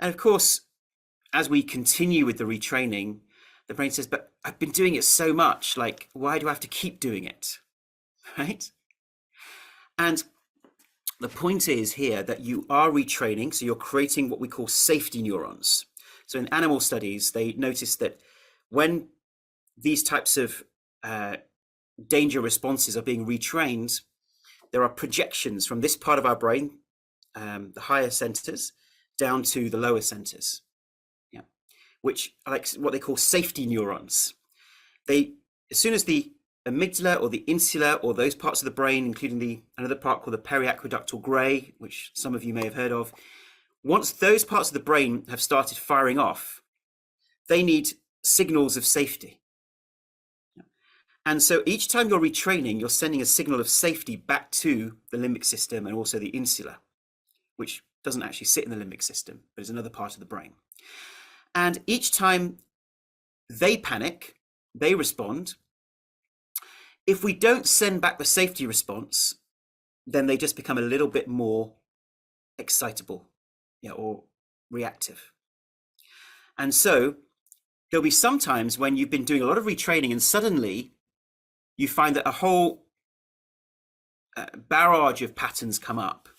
And of course, as we continue with the retraining, the brain says, but I've been doing it so much, like, why do I have to keep doing it? Right? And the point is here that you are retraining, so you're creating what we call safety neurons. So in animal studies, they noticed that when these types of danger responses are being retrained, there are projections from this part of our brain, the higher centers, down to the lower centers, which are like what they call safety neurons. They, as soon as the amygdala or the insula or those parts of the brain, including another part called the periaqueductal gray, which some of you may have heard of, once those parts of the brain have started firing off, they need signals of safety. And so each time you're retraining, you're sending a signal of safety back to the limbic system and also the insula, which doesn't actually sit in the limbic system, but is another part of the brain. And each time they panic, they respond. If we don't send back the safety response, then they just become a little bit more excitable, or reactive. And so there'll be some times when you've been doing a lot of retraining and suddenly you find that a whole barrage of patterns come up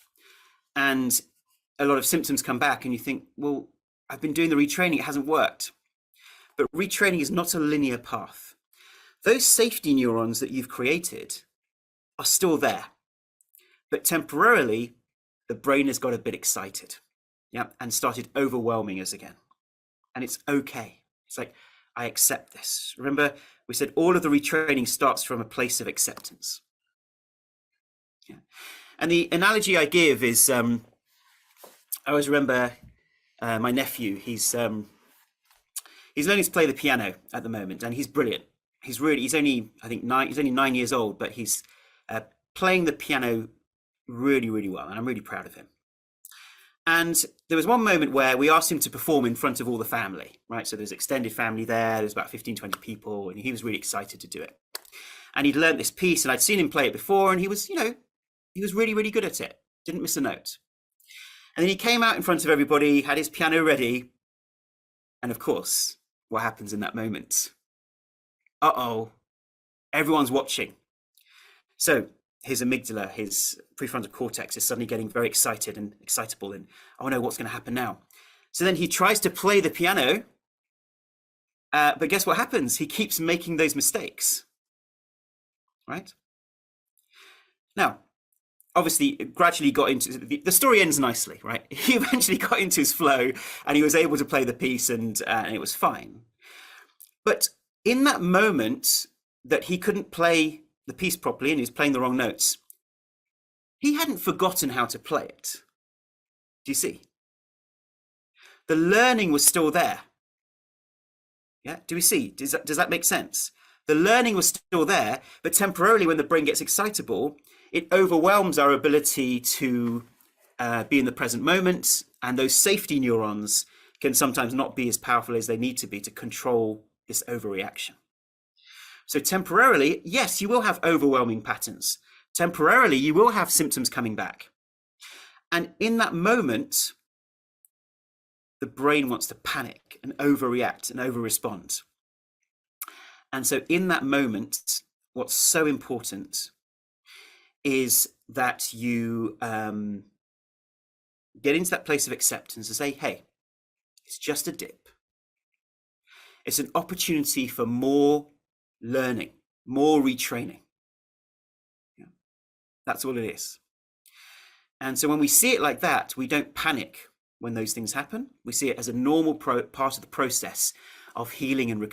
and a lot of symptoms come back, and you think, well, I've been doing the retraining, it hasn't worked. But retraining is not a linear path. Those safety neurons that you've created are still there, but temporarily the brain has got a bit excited, and started overwhelming us again. And it's okay. It's like, I accept this. Remember, we said all of the retraining starts from a place of acceptance. And the analogy I give is, I always remember my nephew. He's learning to play the piano at the moment, and he's brilliant. He's only 9 years old, but he's playing the piano really, really well, and I'm really proud of him. And there was one moment where we asked him to perform in front of all the family, right? So there's extended family there, there's about 15, 20 people, and he was really excited to do it. And he'd learned this piece, and I'd seen him play it before, and he was really, really good at it. Didn't miss a note. And then he came out in front of everybody, had his piano ready, and of course, what happens in that moment? Uh-oh, everyone's watching. So his amygdala, his prefrontal cortex is suddenly getting very excited and excitable, and oh no, what's going to happen now? So then he tries to play the piano, but guess what happens? He keeps making those mistakes, right? Now, obviously, it gradually got into, the story ends nicely, right? He eventually got into his flow and he was able to play the piece, and it was fine. But in that moment that he couldn't play the piece properly and he was playing the wrong notes, he hadn't forgotten how to play it. Do you see? The learning was still there. Yeah, do we see? Does that make sense? The learning was still there, but temporarily when the brain gets excitable, it overwhelms our ability to be in the present moment, and those safety neurons can sometimes not be as powerful as they need to be to control this overreaction. So temporarily, yes, you will have overwhelming patterns. Temporarily, you will have symptoms coming back. And in that moment, the brain wants to panic and overreact and overrespond. And so in that moment, what's so important is that you get into that place of acceptance and say, hey, it's just a dip. It's an opportunity for more learning, more retraining. Yeah. That's all it is. And so when we see it like that, we don't panic when those things happen. We see it as a normal part of the process of healing and recovery.